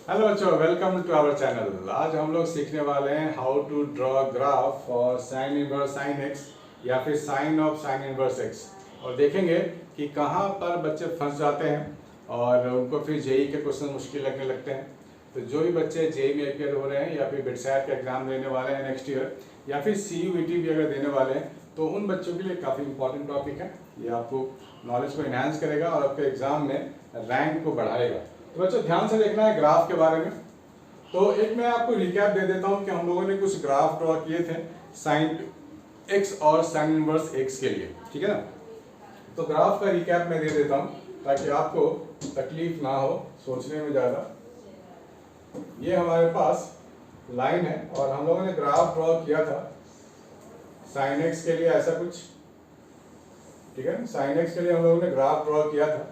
Hello बच्चों, welcome to our channel. आज हम लोग सीखने वाले हैं how to draw graph for sine inverse sine x या फिर sine of sine inverse x. और देखेंगे कि कहाँ पर बच्चे फंस जाते हैं और उनको फिर जेई के क्वेश्चन मुश्किल लगने लगते हैं। तो जो भी बच्चे जेई में अपियर हो रहे हैं या फिर बिटसैट का एग्जाम देने वाले हैं नेक्स्ट ईयर या फिर CUET भी अगर देने वाले हैं तो उन बच्चों के लिए काफ़ी इंपॉर्टेंट टॉपिक है। ये आपको नॉलेज को इन्हांस करेगा और आपके एग्जाम में रैंक को बढ़ाएगा। तो बच्चों ध्यान से देखना है ग्राफ के बारे में। तो एक मैं आपको रिकैप दे देता हूं कि हम लोगों ने कुछ ग्राफ ड्रॉ किए थे साइन एक्स और साइन इनवर्स एक्स के लिए, ठीक है ना। तो ग्राफ का रिकैप मैं दे देता हूं ताकि आपको तकलीफ ना हो सोचने में ज़्यादा। ये हमारे पास लाइन है और हम लोगों ने ग्राफ ड्रॉ किया था साइन एक्स के लिए ऐसा कुछ, ठीक है। साइन एक्स के लिए हम लोगों ने ग्राफ ड्रॉ किया था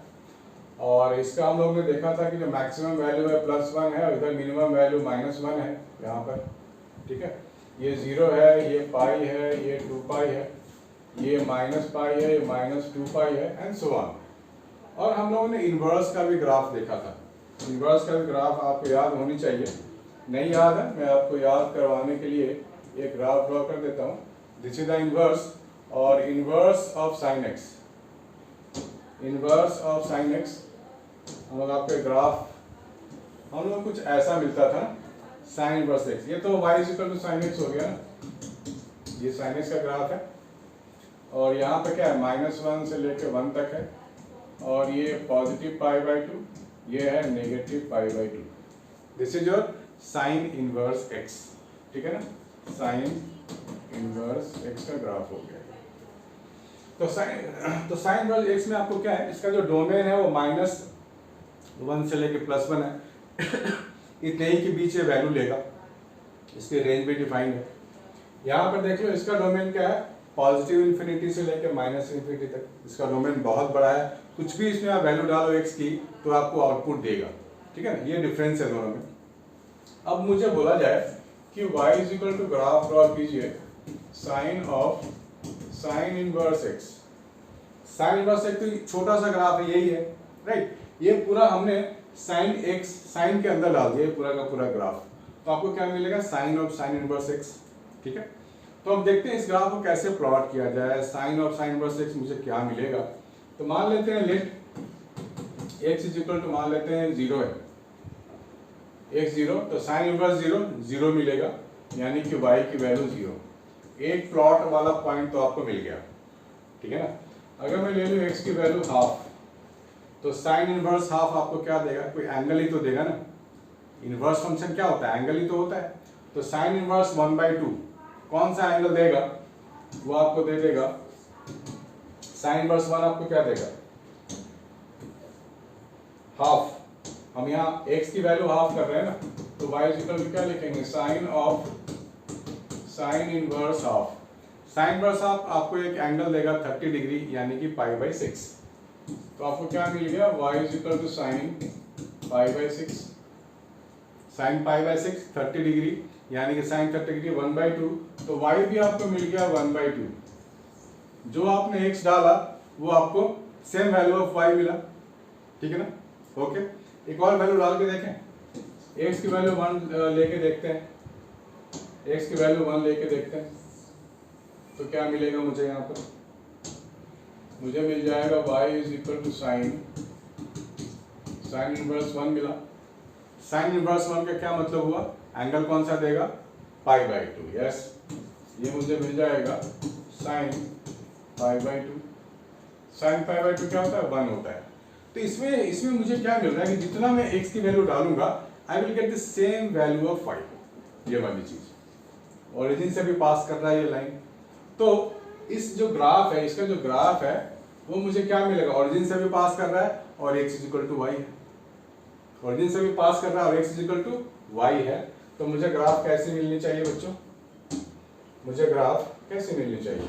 और इसका हम लोगों ने देखा था कि जो मैक्सिमम वैल्यू है +1 है और इधर मिनिमम वैल्यू -1 है यहाँ पर, ठीक है। ये 0 है, ये पाई है, ये 2 पाई है, ये -पाई है, ये -2 पाई है एंड सो ऑन। और हम लोगों ने इन्वर्स का भी ग्राफ देखा था। इन्वर्स का भी ग्राफ आपको याद होनी चाहिए। नहीं याद है, मैं आपको याद करवाने के लिए एक ग्राफ ड्रॉ कर देता हूँ। दिस इज द इन्वर्स और inverse of sine x, inverse of sine x. हम लोग आपके ग्राफ हम लोग कुछ ऐसा मिलता था साइन इनवर्स एक्स। ये तो y equal to sine x हो गया ना, ये साइन एक्स का ग्राफ है। और यहाँ पे क्या है, -1 से लेके 1 तक है और ये +π/2, ये है -π/2। This is your sine inverse x, ठीक है ना। साइन इनवर्स एक्स का ग्राफ हो गया। तो साइन इनवर्स एक्स में आपको क्या है, इसका जो डोमेन है वो -1 से लेके +1 है इतने ही के बीच ये वैल्यू लेगा। इसके रेंज भी डिफाइंड है। यहाँ पर देख लो इसका डोमेन क्या है, +∞ से लेके -∞ तक। इसका डोमेन बहुत बड़ा है, कुछ भी इसमें आप वैल्यू डालो एक्स की तो आपको आउटपुट देगा, ठीक है ना। ये डिफरेंस है दोनों में। अब मुझे बोला जाए कि y equal to graph draw कीजिए sine of sine inverse x. Sine inverse x तो छोटा सा ग्राफ है, यही है, राइट। ये पूरा हमने साइन एक्स साइन के अंदर डाल दिया पूरा का पूरा ग्राफ। तो आपको क्या मिलेगा, sine of sine inverse x, ठीक है। तो हम देखते हैं इस ग्राफ को कैसे प्लॉट किया जाए। Sine of sine inverse x मुझे क्या मिलेगा, तो मान लेते हैं let x is equal to मान लेते हैं 0 है, x 0, तो साइन इनवर्स 0 मिलेगा, यानी कि y की वैल्यू 0। एक प्लॉट वाला पॉइंट तो आपको मिल गया, ठीक है ना। अगर मैं ले लूँ x की वैल्यू हाफ, तो साइन इनवर्स हाफ आपको क्या देगा, कोई एंगल ही तो देगा ना। इनवर्स फंक्शन क्या होता है, एंगल ही तो होता है। तो साइन इनवर्स 1/2 कौन सा एंगल देगा, वो आपको दे देगा साइन इनवर्स 1 आपको क्या देगा, हाफ। हम यहाँ x की वैल्यू हाफ कर रहे हैं ना, तो y इक्वल टू क्या लिखेंगे, sine of sine inverse half. Sine inverse half आपको एक एंगल देगा 30 डिग्री, यानी कि π/6। तो आपको क्या मिल गया, y equal to sine π/6। Sine π/6 30 degree, यानी कि साइन 30 डिग्री 1/2। तो y भी आपको मिल गया 1/2। जो आपने x डाला वो आपको सेम वैल्यू ऑफ y मिला, ठीक है ना। ओके, एक और वैल्यू डाल के देखें, x की वैल्यू 1 लेके देखते हैं, x की वैल्यू 1 लेके देखते हैं तो क्या मिलेगा मुझे। यहाँ पर मुझे मिल जाएगा y is equal to sine inverse 1 मिला। साइन इनवर्स 1 का क्या मतलब हुआ, एंगल कौन सा देगा, π/2। यस, ये मुझे मिल जाएगा साइन π/2। साइन π/2 क्या होता है, 1 होता है। तो इसमें मुझे क्या मिल रहा है कि जितना मैं x की वैल्यू डालूंगा I will get the same value of y। ये वाली चीज ओरिजिन से भी पास कर रहा है ये लाइन। तो इस जो ग्राफ है, इसका जो ग्राफ है वो मुझे क्या मिलेगा, ओरिजिन से भी पास कर रहा है और x इक्वल टू y है। ओरिजिन से भी पास कर रहा है और x इक्वल टू y है। तो मुझे ग्राफ कैसे मिलनी चाहिए बच्चों, मुझे ग्राफ कैसे मिलनी चाहिए,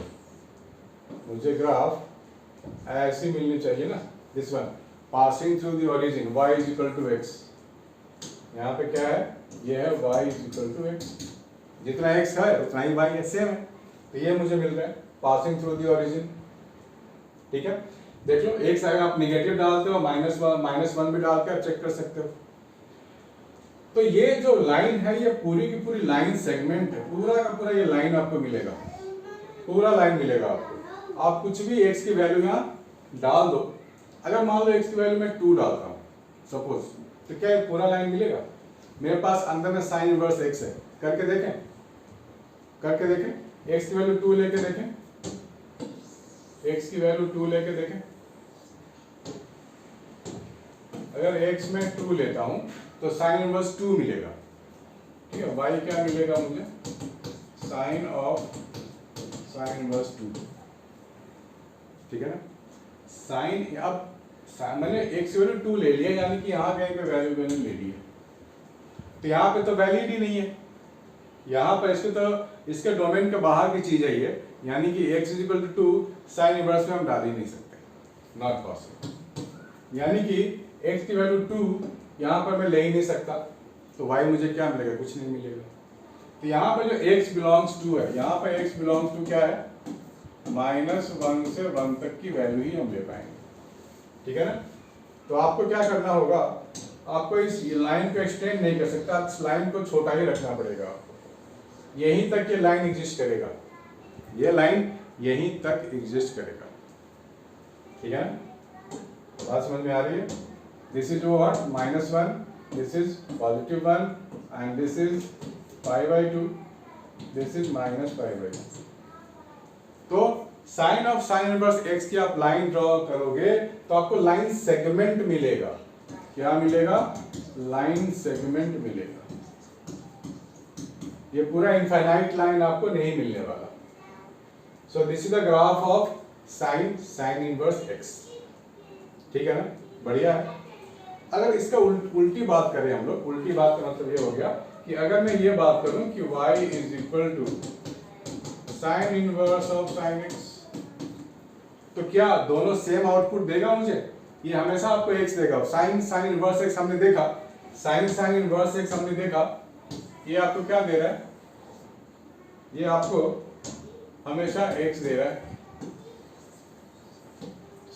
मुझे ग्राफ ऐसी मिलनी चाहिए ना, this one passing through the origin y is equal to x। यहाँ पे क्या है, ये है y is equal to x। जितना x है उतना ही y है, सेम है। तो ये मुझे मिल रहा है पासिंग थ्रू द ओरिजिन, ठीक है। देख लो x अगर आप निगेटिव डालते हो -1 भी डाल के आप चेक कर सकते हो। तो ये जो लाइन है ये पूरी की पूरी लाइन सेगमेंट है, पूरा का पूरा ये लाइन आपको मिलेगा, पूरा लाइन मिलेगा आपको। आप कुछ भी x की वैल्यू यहाँ डाल दो, अगर मान लो x की वैल्यू मैं 2 डालता हूँ सपोज, तो क्या ये पूरा लाइन मिलेगा? मेरे पास अंदर में साइन इनवर्स x है, करके देखें, करके देखें, x की वैल्यू 2 लेके देखें, x की वैल्यू 2 लेके देखें। अगर x में 2 लेता हूं तो साइन इनवर्स 2 मिलेगा, ठीक है। y क्या मिलेगा मुझे? साइन ऑफ साइन इनवर्स 2, ठीक है ना। साइन, अब मैंने x की वैल्यू 2 ले लिया, यानी कि यहाँ कहीं पे वैल्यू मैंने ले ली है, तो यहाँ पे तो वैलिड ही नहीं है, यहाँ पर इसको तो इसके डोमेन के बाहर की चीज है ये, यानी कि x equal to 2 sine inverse में हम डाल ही नहीं सकते, नॉट पॉसिबल। यानी कि x की वैल्यू 2 यहाँ पर मैं ले ही नहीं सकता, तो y मुझे क्या मिलेगा? कुछ नहीं मिलेगा। तो यहाँ पर जो x बिलोंग्स टू है, यहाँ पर x बिलोंग्स टू क्या है? -1 से 1 तक की वैल्यू ही हम ले पाएंगे, ठीक है ना। तो आपको क्या करना होगा, आपको इस लाइन को एक्सटेंड नहीं कर सकता, इस लाइन को छोटा ही रखना पड़ेगा आपको, यहीं तक ये लाइन एग्जिस्ट करेगा, ये लाइन यहीं तक एग्जिस्ट करेगा, ठीक है ना। बात समझ में आ रही है? This is what? -1, this is +1 and this is π/2, this is -π/2। तो sine of sine inverse x की आप लाइन ड्रॉ करोगे तो आपको लाइन सेगमेंट मिलेगा। क्या मिलेगा? लाइन सेगमेंट मिलेगा। ये पूरा इनफाइनाइट लाइन आपको नहीं मिलने वाला। So this is the graph of sine sign inverse x, ठीक है ना, बढ़िया है। अगर इसका उल्टी बात करें हम लोग, उल्टी बात का मतलब ये हो गया कि अगर मैं ये बात करूं कि y is equal to sine inverse of sine x, तो क्या दोनों सेम आउटपुट देगा मुझे? ये हमेशा आपको x देगा। साइन साइन इनवर्स x हमने देखा, साइन साइन इनवर्स x हमने देखा, ये आपको क्या दे रहा है? ये आपको हमेशा x दे रहा है।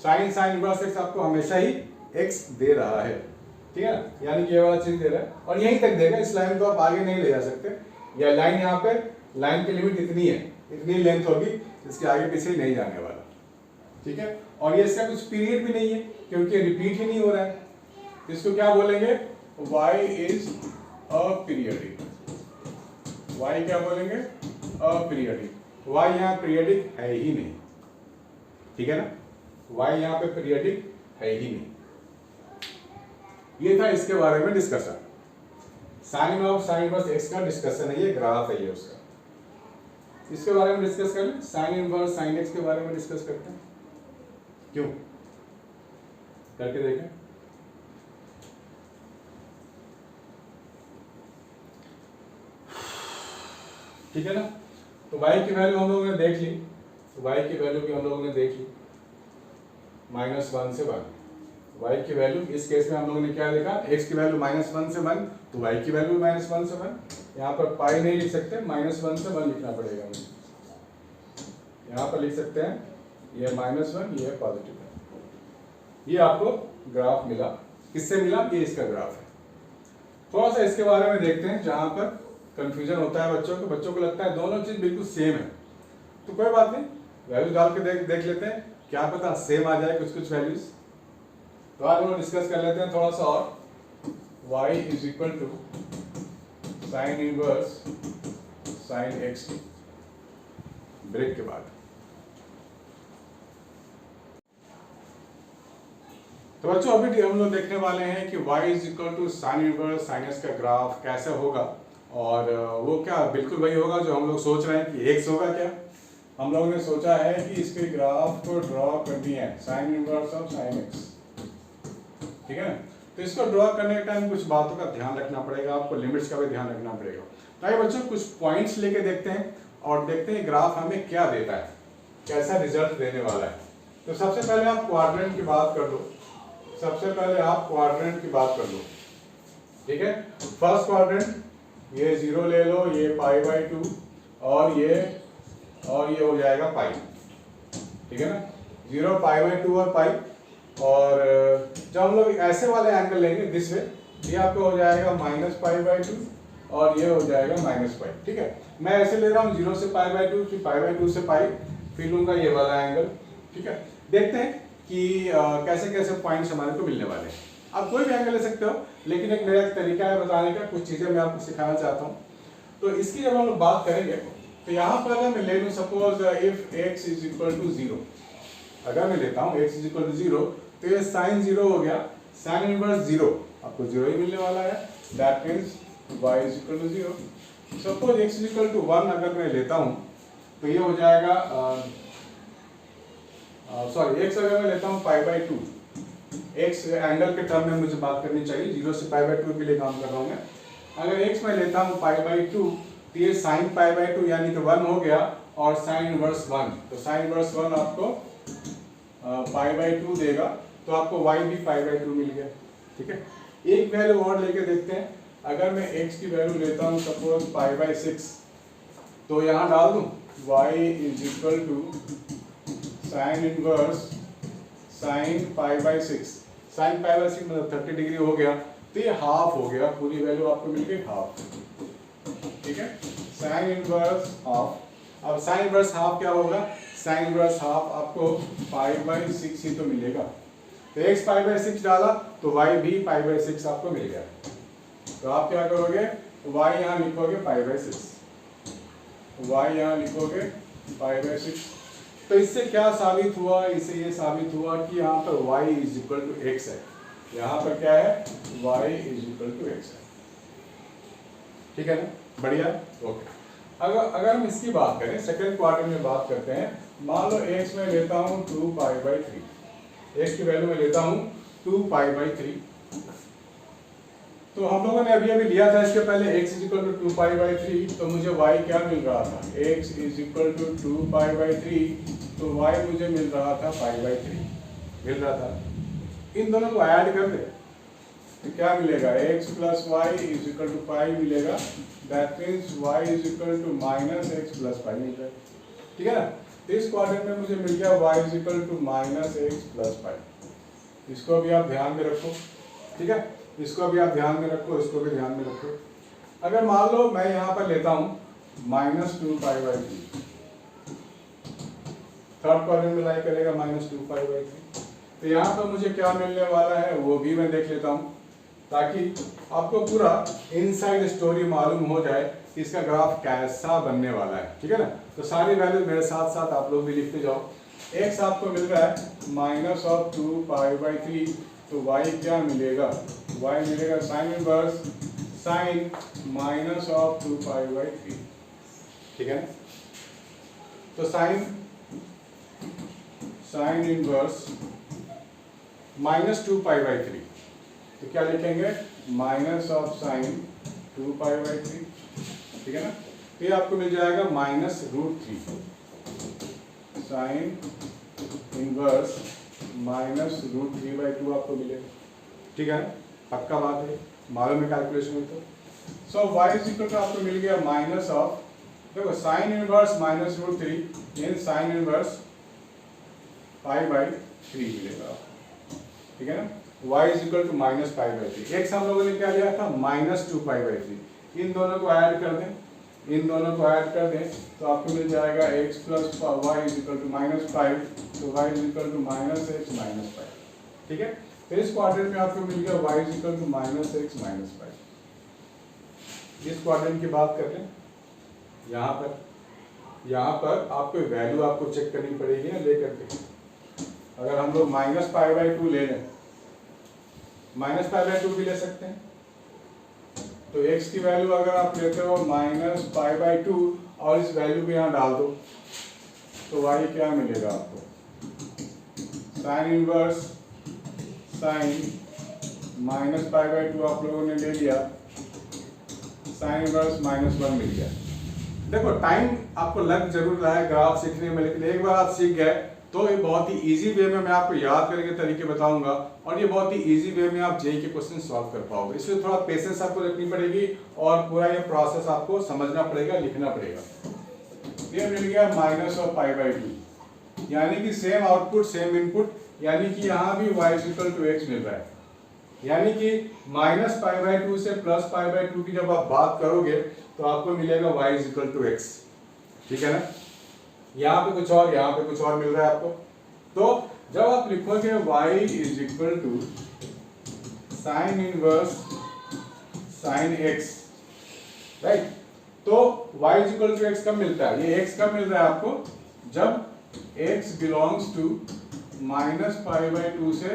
साइन साइन इनवर्स x आपको हमेशा ही x दे रहा है, ठीक है ना, यानी कि ये वाला चीज दे रहा है और यहीं तक देगा। इस लाइन को आप आगे नहीं ले जा सकते, या लाइन यहाँ पे, लाइन की लिमिट इतनी है, इतनी लेंथ होगी, इसके आगे पीछे नहीं जाने वाला, ठीक है। और ये इसका कुछ पीरियड भी नहीं है क्योंकि रिपीट ही नहीं हो रहा है। इसको क्या बोलेंगे? y is aperiodic. y क्या बोलेंगे? अपीरियडिक। y यहाँ पीरियडिक है ही नहीं, ठीक है ना, y यहाँ पे पीरियडिक है ही नहीं। ये था इसके बारे में discussion. Sine of sine inverse x का डिस्कशन है, ये ग्राफ है ये उसका। इसके बारे में डिस्कस कर लें, साइन इनवर्स साइन x के बारे में डिस्कस करते हैं। क्यों? करके देखें। ठीक है ना। तो y की वैल्यू हम लोगों ने देख ली, तो y की वैल्यू भी हम लोगों ने देख ली, -1 से 1। y की वैल्यू इस केस में हम लोगों ने क्या देखा? x की वैल्यू -1 से 1, तो y की वैल्यू -1 से 1। यहाँ पर पाई नहीं लिख सकते, -1 से 1 लिखना पड़ेगा मुझे। यहाँ पर लिख सकते हैं ये -1, ये पॉजिटिव है। ये आपको ग्राफ मिला। किससे मिला? ये इसका ग्राफ है। थोड़ा सा इसके बारे में देखते हैं, जहाँ पर कंफ्यूजन होता है बच्चों को लगता है दोनों चीज बिल्कुल सेम है, तो कोई बात नहीं, वैल्यू डाल के देख लेते हैं, क्या पता सेम आ जाए कुछ वैल्यूज। तो आज हम लोग डिस्कस कर लेते हैं थोड़ा सा और। y is equal to sine inverse sine x break के बाद। तो बच्चों अभी हम लोग देखने वाले हैं कि y is equal to sine inverse sine x का ग्राफ कैसे होगा, और वो क्या बिल्कुल वही होगा जो हम लोग सोच रहे हैं कि x होगा। क्या हम लोगों ने सोचा है कि इसके ग्राफ को ड्रॉ करनी है, sign inverse of sine x, ठीक है ना। तो इसको ड्रॉ करने के टाइम कुछ बातों का ध्यान रखना पड़ेगा, आपको लिमिट्स का भी ध्यान रखना पड़ेगा। तो आइए बच्चों कुछ पॉइंट्स लेके देखते हैं और देखते हैं ग्राफ हमें क्या देता है, कैसा रिजल्ट देने वाला है। तो सबसे पहले आप क्वाड्रेंट की बात कर लो, सबसे पहले आप क्वाड्रेंट की बात कर लो, ठीक है। फर्स्ट क्वाड्रेंट ये 0 ले लो, ये π/2 और ये हो जाएगा पाई, ठीक है ना। 0 π/2 और पाई। और जब हम लोग ऐसे वाले एंगल लेंगे दिस वे, ये आपको हो जाएगा -π/2 और ये हो जाएगा -π। ठीक है, मैं ऐसे ले रहा हूँ 0 से π/2, फिर π/2 से π, फिर लूंगा ये वाला एंगल। ठीक है, देखते हैं कि कैसे कैसे पॉइंट्स हमारे को मिलने वाले हैं। आप कोई भी एंगल ले सकते हो, लेकिन एक मेरा तरीका है बताने का, कुछ चीज़ें मैं आपको सिखाना चाहता हूँ। तो इसकी जब हम लोग बात करेंगे तो यहाँ पर अगर मैं ले लूँ suppose if x is equal to 0, अगर मैं लेता हूँ x इज इक्वल टू 0 तो ये साइन 0 हो गया, साइन इनवर्स 0 आपको 0 ही मिलने वाला है, that means y is equal to 0। Suppose x is equal to 1 अगर मैं लेता हूँ तो ये हो जाएगा सॉरी x अगर मैं लेता हूँ π/2, x एंगल के टर्म में मुझे बात करनी चाहिए, 0 से π/2 के लिए काम कर रहा हूँ मैं। अगर x मैं लेता हूँ π/2 तो ये साइन π/2 यानी कि 1 हो गया, और साइन इनवर्स 1, तो साइन इनवर्स 1 आपको π/2 देगा, तो आपको y भी π/2 मिल गया। ठीक है, एक वैल्यू और लेके देखते हैं। अगर मैं x की वैल्यू लेता हूँ सपोज π/6, तो यहाँ डाल दूँ y is equal to sine inverse sine π/6, sine π/6 मतलब 30 डिग्री हो गया, तो ये हाफ हो गया, पूरी वैल्यू आपको मिल गई हाफ। ठीक है, साइन इनवर्स हाफ। अब साइन इनवर्स हाफ क्या होगा, साइन इनवर्स हाफ आपको π/6 ही तो मिलेगा, तो x π/6 डाला तो y भी π/6 आपको मिल गया। तो आप क्या करोगे, y यहाँ लिखोगे π/6, y यहाँ लिखोगे π/6। तो इससे क्या साबित हुआ, इससे ये साबित हुआ कि यहाँ पर y is equal to x है, यहाँ पर क्या है, y is equal to x है। ठीक है ना, बढ़िया, ओके। अगर हम इसकी बात करें, सेकंड क्वाड्रेंट में बात करते हैं, मान लो x में लेता हूँ 2π/3, x की वैल्यू में लेता हूँ 2π/3, तो हम लोगों ने अभी लिया था इसके पहले x इज इक्वल टू 2π/3, तो मुझे y क्या मिल रहा था, x इज इक्वल टू 2π/3, तो y मुझे मिल रहा था π/3 मिल रहा था। इन दोनों को ऐड कर दे तो क्या मिलेगा, x plus y is equal to pi मिलेगा, that means y is equal to -x plus pi मिल जाएगा। ठीक है ना, तो इस क्वाड्रेंट में मुझे मिल गया y is equal to -x plus pi. इसको भी आप ध्यान में रखो। ठीक है, इसको भी आप ध्यान में रखो, इसको भी ध्यान में रखो। अगर मान लो मैं यहाँ पर लेता हूँ -2π/3, थर्ड क्वाड्रेंट में लाई करेगा -2π/3, तो यहाँ पर मुझे क्या मिलने वाला है वो भी मैं देख लेता हूँ, ताकि आपको पूरा इनसाइड स्टोरी मालूम हो जाए कि इसका ग्राफ कैसा बनने वाला है। ठीक है ना, तो सारी वैल्यू मेरे साथ साथ आप लोग भी लिखते जाओ। x आपको मिल रहा है -2π/3, तो y क्या मिलेगा, y मिलेगा साइन इनवर्स साइन -2π/3। ठीक है ना, तो साइन इनवर्स -2π/3, तो क्या लिखेंगे, -sin 2π/3। ठीक है ना, तो ये आपको मिल जाएगा -√3 साइन इनवर्स -√3/2 आपको मिलेगा। ठीक है, पक्का बात है, मालूम है कैलकुलेशन में। तो so y is equal to आपको मिल गया माइनस ऑफ, देखो sine inverse -√3 mean sine inverse π/3 मिलेगा। ठीक है ना, y is equal to -π/3, x हम लोगों ने क्या लिया था -2π/3, इन दोनों को ऐड कर दें, इन दोनों को ऐड कर दें तो आपको मिल जाएगा x plus y is equal to -5, तो y is equal to -x -5। ठीक है, तो इस क्वाड्रेंट में आपको मिल गया y is equal to -x -5। इस क्वाड्रेंट की बात कर लें, यहाँ पर आपको वैल्यू आपको चेक करनी पड़ेगी ना ले करके। अगर हम लोग -π/2 ले लें, -π/2 भी ले सकते हैं, तो x की वैल्यू अगर आप लेते हो -π/2 और इस वैल्यू को यहाँ डाल दो, तो y क्या मिलेगा आपको, साइन इनवर्स साइन -π/2 आप लोगों ने ले लिया, साइन इनवर्स -1 मिल गया। देखो टाइम आपको लग जरूर रहा है ग्राफ सीखने में, लेकिन एक बार आप सीख गए तो ये बहुत ही इजी वे में मैं आपको याद करने के तरीके बताऊंगा, और ये बहुत ही इजी वे में आप जेईई के क्वेश्चन सॉल्व कर पाओगे। इसमें थोड़ा पेशेंस आपको रखनी पड़ेगी और पूरा ये प्रोसेस आपको समझना पड़ेगा, लिखना पड़ेगा। ये मिल गया -π/2, यानी कि सेम आउटपुट सेम इनपुट, यानी कि यहाँ भी y इक्वल टू x मिल रहा है, यानी कि -π/2 से +π/2 की जब आप बात करोगे तो आपको मिलेगा y = x। ठीक है ना, यहाँ पे कुछ और, यहाँ पे कुछ और मिल रहा है आपको। तो जब आप लिखोगे y = sin inverse sin x, right, तो y = x कब मिलता है, ये x कब मिल रहा है आपको, जब x बिलोंग्स टू -π/2 से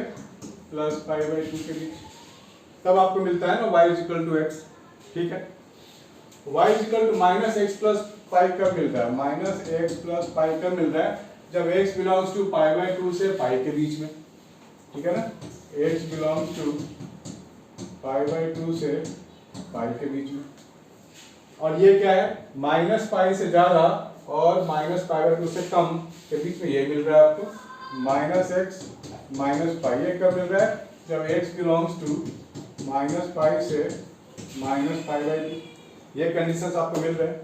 +π/2 के बीच, तब आपको मिलता है ना y = x। ठीक है, y = -x + π कब मिलता है, -x + π कब मिल रहा है, जब x बिलोंग्स टू π/2 से π के बीच में। ठीक है ना, x बिलोंग्स टू π/2 से π के बीच में। और ये क्या है, -π से ज्यादा और -π/2 से कम के बीच में ये मिल रहा है आपको -x -π। ये कब मिल रहा है, जब x बिलोंग्स टू -π से -π/2। ये कंडीशंस आपको मिल रहे हैं।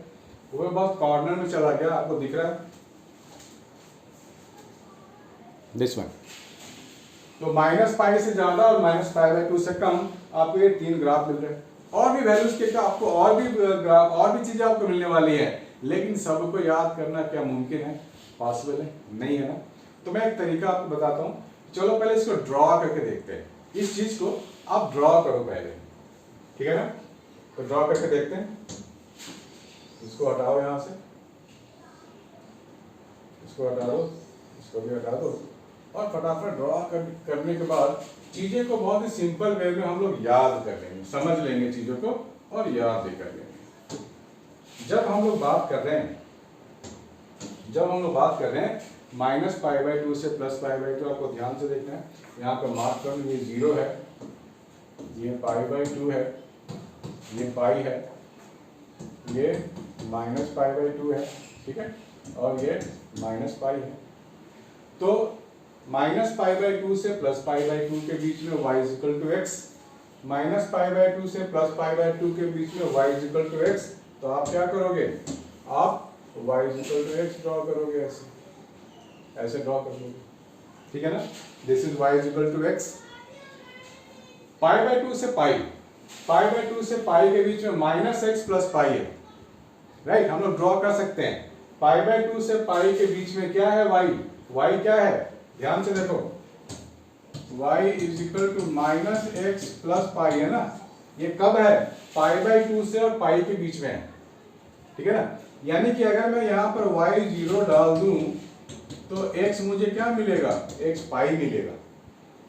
वो बहुत कॉर्नर में चला गया, आपको दिख रहा है दिस वन। तो -π से ज्यादा और -π/2 से कम आपको ये 3 ग्राफ मिल रहे हैं। और भी वैल्यूज के आपको और भी ग्राफ, और भी चीजें आपको मिलने वाली है, लेकिन सबको याद करना क्या मुमकिन है, पॉसिबल है नहीं है ना। तो मैं एक तरीका आपको बताता हूँ, चलो पहले इसको ड्रॉ करके देखते हैं। इस चीज को आप ड्रॉ करो पहले, ठीक है ना, तो ड्रॉ करके देखते हैं। इसको हटाओ यहां से, इसको हटा दो, इसको भी हटा दो, और फटाफट ड्रॉ करने के बाद चीजें को बहुत ही सिंपल वे में हम लोग याद कर लेंगे, समझ लेंगे चीजों को और याद भी कर लेंगे। जब हम लोग बात कर रहे हैं -π/2 से +π/2, आपको ध्यान से देखना है, यहाँ पर मार्क कर, ये 0 है, ये π/2 है, ये π है, ये -π/2 है, ठीक है, और ये -π है। तो -π/2 से +π/2 के बीच में y = x, -π/2 से +π/2 के बीच में y = x। तो आप क्या करोगे, आप y = x ड्रॉ करोगे, ऐसे ड्रॉ कर लोगे, ठीक है ना। This is y = x। π/2 से π से π के बीच में -x + π है, राइट, हम लोग ड्रॉ कर सकते हैं। π/2 से π के बीच में क्या है, y क्या है, ध्यान से देखो, y = -x + π है ना। ये कब है, π/2 से और π के बीच में है, ठीक है ना। यानी कि अगर मैं यहाँ पर y 0 डाल दूं तो x मुझे क्या मिलेगा, x π मिलेगा।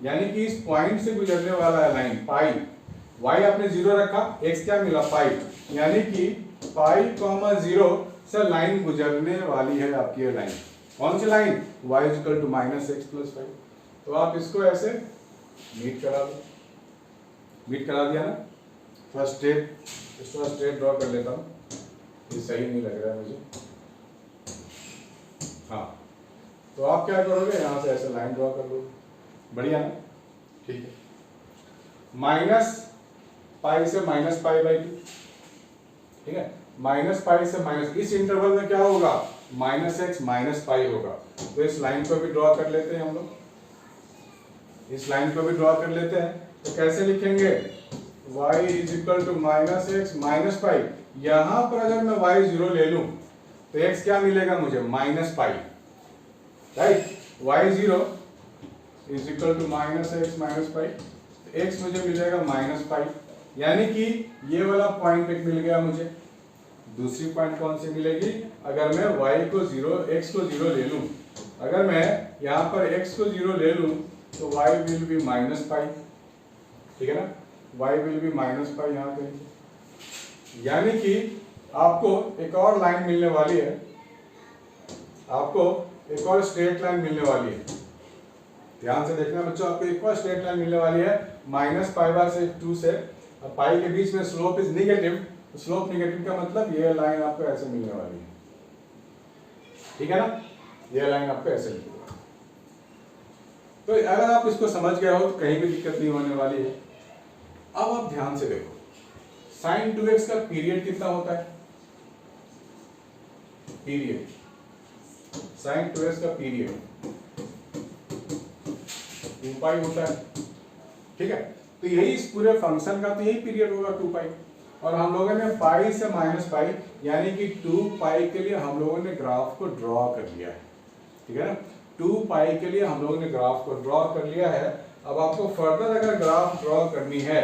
यानी कि इस पॉइंट से गुजरने वाला है लाइन पाई, y आपने 0 रखा, x क्या मिला, पाई, यानी कि π, 0 से लाइन गुजरने वाली है आपकी ये लाइन। कौन सी लाइन, y = -x + 5। तो आप इसको ऐसे मीट करा दो, मीट करा दिया ना। थोड़ा स्ट्रेट ड्रॉ कर लेता हूँ, ये सही नहीं लग रहा है मुझे। हाँ, तो आप क्या करोगे, यहाँ से ऐसे लाइन ड्रॉ कर लो, बढ़िया ना, ठीक है। -π से -π/2, ठीक है, -π से इस इंटरवल में क्या होगा, -x -π होगा। तो इस लाइन को भी ड्रॉ कर लेते हैं हम लोग, इस लाइन को भी ड्रॉ कर लेते हैं। तो कैसे लिखेंगे, y = -x -π। यहाँ पर अगर मैं y 0 ले लूं तो x क्या मिलेगा मुझे, -π, राइट। y 0 = -x -π, x मुझे मिलेगा -π। यानी कि ये वाला पॉइंट एक मिल गया मुझे। दूसरी पॉइंट कौन सी मिलेगी, अगर मैं y को 0 x को 0 ले लूं, अगर मैं यहाँ पर x को 0 ले लूं तो y विल बी -π, ठीक है ना, y विल बी -π यहाँ पे। यानी कि आपको एक और लाइन मिलने वाली है, आपको एक और स्ट्रेट लाइन मिलने वाली है। ध्यान से देखना बच्चों, आपको एक और स्ट्रेट लाइन मिलने वाली है -π/2 से पाई के बीच में slope is negative. Slope negative का मतलब ये लाइन आपको ऐसे मिलने वाली है, ठीक है ना, ये लाइन आपको ऐसे मिलेगी। तो अगर आप इसको समझ गए हो तो कहीं भी दिक्कत नहीं होने वाली है। अब आप ध्यान से देखो, sin 2x का पीरियड कितना होता है, पीरियड, sin 2x का पीरियड 2π होता है, ठीक है। तो यही इस पूरे फंक्शन का तो यही पीरियड होगा 2 पाई। और हम लोगों ने पाई से माइनस पाई यानी कि 2 पाई के लिए हम लोगों ने ग्राफ को ड्रॉ कर लिया है, ठीक है ना। 2 पाई के लिए हम लोगों ने ग्राफ को ड्रॉ कर लिया है। अब आपको फर्दर अगर ग्राफ ड्रॉ करनी है,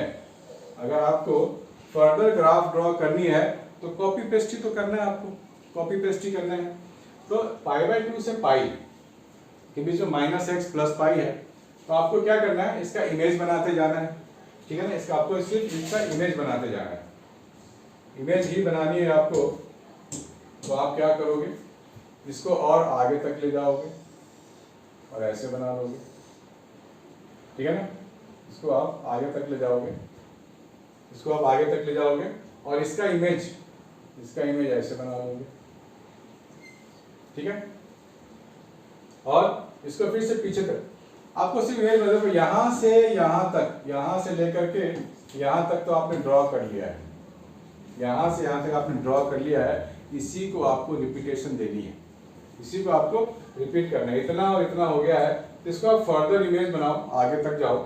अगर आपको फर्दर ग्राफ ड्रॉ करनी है तो कॉपी पेस्ट ही तो करना है, आपको कॉपी पेस्ट ही करना है। तो पाई बाई 2 से पाई के बीच में माइनस एक्स प्लस पाई है, तो आपको क्या करना है, इसका इमेज बनाते जाना है, ठीक है ना। इसका आपको सिर्फ इसका इमेज बनाते जाना है, इमेज ही बनानी है आपको। तो आप क्या करोगे, इसको और आगे तक ले जाओगे और ऐसे बना लोगे, ठीक है ना। इसको आप आगे तक ले जाओगे, इसको आप आगे तक ले जाओगे और इसका इमेज ऐसे बना लोगे, ठीक है। और इसको फिर से पीछे तक आपको सिर्फ इमेज मतलब यहां से यहां तक, यहां से लेकर के यहां तक तो आपने ड्रॉ कर लिया है, यहां से यहां तक आपने ड्रॉ कर लिया है। इसी को आपको रिपीटेशन देनी है, इसी को आपको रिपीट करना है। इतना और इतना हो गया है, तो इसको आप फर्दर इमेज बनाओ, आगे तक जाओ,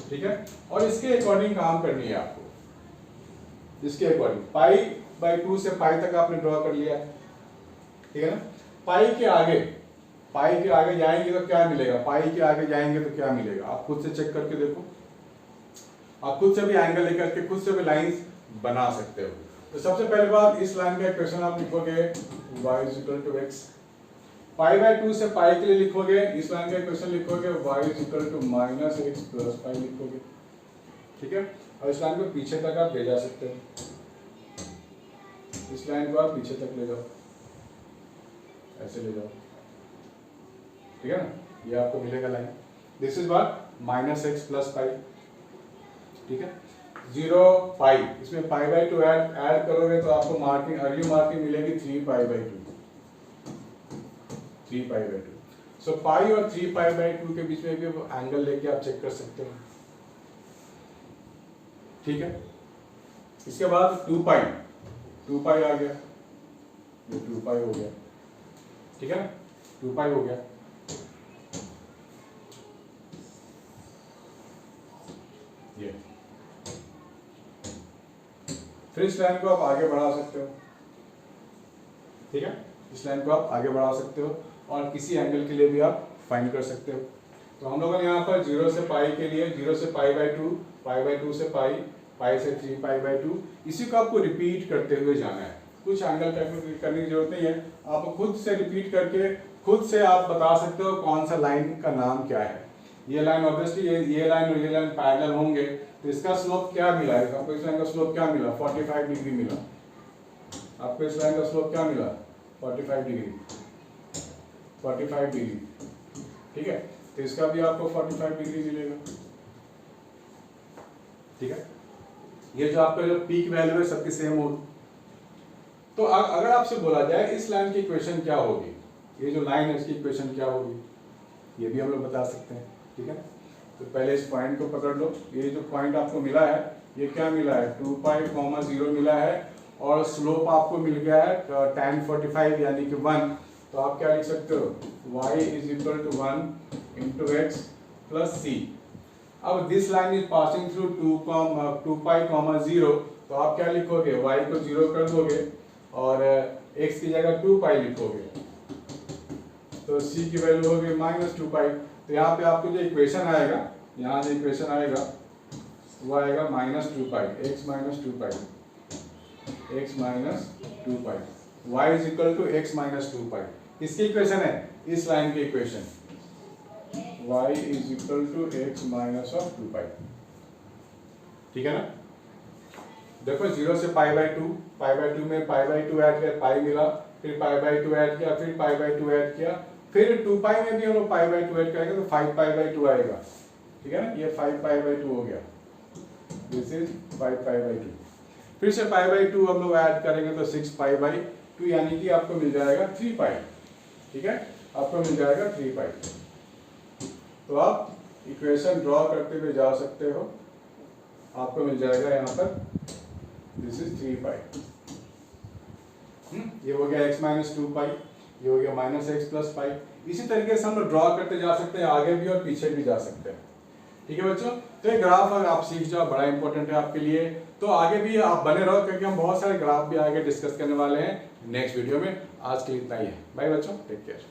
ठीक है। और इसके अकॉर्डिंग काम करनी है आपको, इसके अकॉर्डिंग। पाई बाई 2 से पाई तक आपने ड्रॉ कर लिया है, ठीक है ना। पाई के आगे जाएंगे तो क्या मिलेगा, पाई के आगे जाएंगे तो क्या मिलेगा, आप खुद से चेक करके देखो। आप खुद से भी एंगल लेकर के खुद से भी लाइंस बना सकते हो। तो सबसे पहले बात, इस लाइन का इक्वेशन आप लिखोगे y = x। पाई बाई 2 से पाई के लिए लिखोगे, इस लाइन का इक्वेशन लिखोगे y = -x प्लस पाई लिखोगे, ठीक है। और इस लाइन को पीछे तक आप ले जा सकते हो, इस लाइन को आप पीछे तक ले जाओ, ऐसे ले जाओ, ठीक है ना। ये आपको मिलेगा line, this is what -x plus पाई, ठीक है। 0 पाई, इसमें पाई बाई 2 ऐड करोगे तो आपको मार्किंग, अर्ली मार्किंग मिलेगी 3 पाई बाई 2, 3 पाई बाई 2। सो पाई और 3 पाई बाई 2 के बीच में भी एंगल लेके आप चेक कर सकते हो, ठीक है। इसके बाद 2 पाई आ गया, ये 2 पाई हो गया, ठीक है ना, 2 पाई हो गया। ये फिर इस लाइन को आप आगे बढ़ा सकते हो, ठीक है। इस लाइन को आप आगे बढ़ा सकते हो और किसी एंगल के लिए भी आप फाइंड कर सकते हो। तो हम लोगों ने यहाँ पर 0 से पाई के लिए 0 से पाई बाई 2, पाई बाई 2 से पाई, पाई से 3 पाई बाई 2, इसी को आपको रिपीट करते हुए जाना है। कुछ एंगल करने की जरूरत नहीं है, आप खुद से रिपीट करके खुद से आप बता सकते हो कौन सा लाइन का नाम क्या है। ये लाइन ऑब्वियसली ये लाइन और ये लाइन पैरेलल होंगे, तो इसका स्लोप क्या मिला है, आपको इस लाइन का स्लोप क्या मिला, 45 डिग्री मिला। आपको इस लाइन का स्लोप क्या मिला, 45 डिग्री, 45 डिग्री, ठीक है। तो इसका भी आपको 45 डिग्री मिलेगा, ठीक है। ये जो आपका जो पीक वैल्यू है सबकी सेम हो। तो अगर आपसे बोला जाए इस लाइन की इक्वेशन क्या होगी, ये जो लाइन है इसकी इक्वेशन क्या होगी, ये भी हम लोग बता सकते हैं, ठीक है। तो पहले इस पॉइंट को पकड़ लो, ये जो पॉइंट आपको मिला है ये क्या मिला है, 2 पाई 0 मिला है और स्लोप आपको मिल गया है tan 45 यानी कि 1। तो आप क्या लिख सकते हो, y = 1 × x + c। अब this line is passing through 2 पाई 0, तो आप क्या लिखोगे, y को 0 कर दोगे और x की जगह 2 पाई लिखोगे, तो c की वैल्यू होगी -2 पाई। तो यहाँ पे आपको जो इक्वेशन आएगा, यहाँ जो इक्वेशन आएगा वो आएगा -2 पाई, x - 2 पाई, x - 2 पाई, y = x - 2 पाई। इसकी इक्वेशन है, इस लाइन की इक्वेशन y = x - 2 पाई, ठीक है ना। देखो 0 से पाई बाई 2, पाई बाई 2 में पाई बाई 2 ऐड किया, पाई मिला, फिर पाई बाई 2 ऐड किया, फिर पाई बाई 2 ऐड किया, फिर 2 पाई में भी हम लोग पाई बाई 2 ऐड करेंगे तो 5 पाई बाई 2 आएगा, ठीक है ना। ये 5 पाई बाई 2 हो गया, दिस इज 5 पाई बाई 2। फिर से पाई बाई 2 हम लोग ऐड करेंगे तो 6 पाई बाई 2 यानी कि आपको मिल जाएगा 3 पाई, ठीक है, आपको मिल जाएगा 3 पाई। तो आप इक्वेशन ड्रॉ करते हुए जा सकते हो, आपको मिल जाएगा यहाँ पर दिस इज 3 पाई। ये हो गया x - 2 पाई, ये हो गया -x प्लस पाई। इसी तरीके से हम लोग ड्रॉ करते जा सकते हैं, आगे भी और पीछे भी जा सकते हैं, ठीक है बच्चों। तो ये ग्राफ अगर आप सीख जाओ बड़ा इंपॉर्टेंट है आपके लिए। तो आगे भी आप बने रहो क्योंकि हम बहुत सारे ग्राफ भी आगे डिस्कस करने वाले हैं नेक्स्ट वीडियो में। आज के लिए इतना ही है। बाय बच्चों, टेक केयर।